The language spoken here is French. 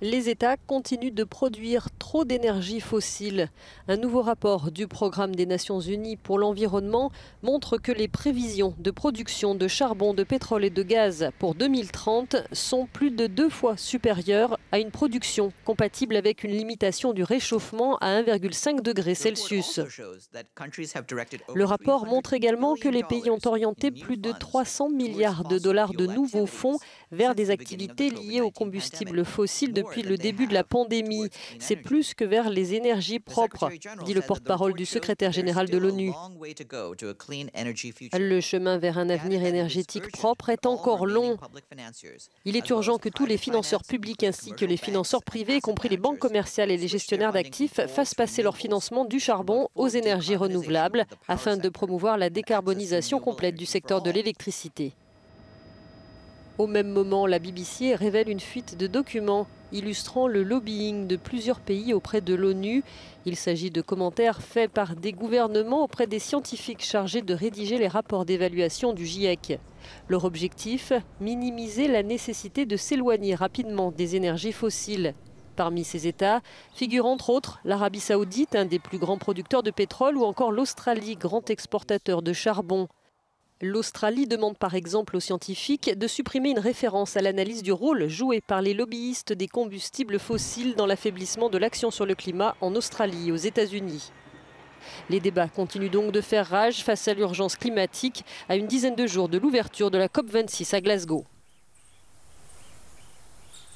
Les États continuent de produire trop d'énergie fossile. Un nouveau rapport du Programme des Nations Unies pour l'environnement montre que les prévisions de production de charbon, de pétrole et de gaz pour 2030 sont plus de 2 fois supérieures à une production compatible avec une limitation du réchauffement à 1,5 degré Celsius. Le rapport montre également que les pays ont orienté plus de 300 milliards de dollars de nouveaux fonds vers des activités liées aux combustibles fossiles depuis le début de la pandémie. C'est plus que vers les énergies propres, dit le porte-parole du secrétaire général de l'ONU. Le chemin vers un avenir énergétique propre est encore long. Il est urgent que tous les financeurs publics ainsi que les financeurs privés, y compris les banques commerciales et les gestionnaires d'actifs, fassent passer leur financement du charbon aux énergies renouvelables afin de promouvoir la décarbonisation complète du secteur de l'électricité. Au même moment, la BBC révèle une fuite de documents illustrant le lobbying de plusieurs pays auprès de l'ONU. Il s'agit de commentaires faits par des gouvernements auprès des scientifiques chargés de rédiger les rapports d'évaluation du GIEC. Leur objectif, minimiser la nécessité de s'éloigner rapidement des énergies fossiles. Parmi ces États figurent entre autres l'Arabie Saoudite, un des plus grands producteurs de pétrole, ou encore l'Australie, grand exportateur de charbon. L'Australie demande par exemple aux scientifiques de supprimer une référence à l'analyse du rôle joué par les lobbyistes des combustibles fossiles dans l'affaiblissement de l'action sur le climat en Australie et aux États-Unis. Les débats continuent donc de faire rage face à l'urgence climatique à une dizaine de jours de l'ouverture de la COP26 à Glasgow.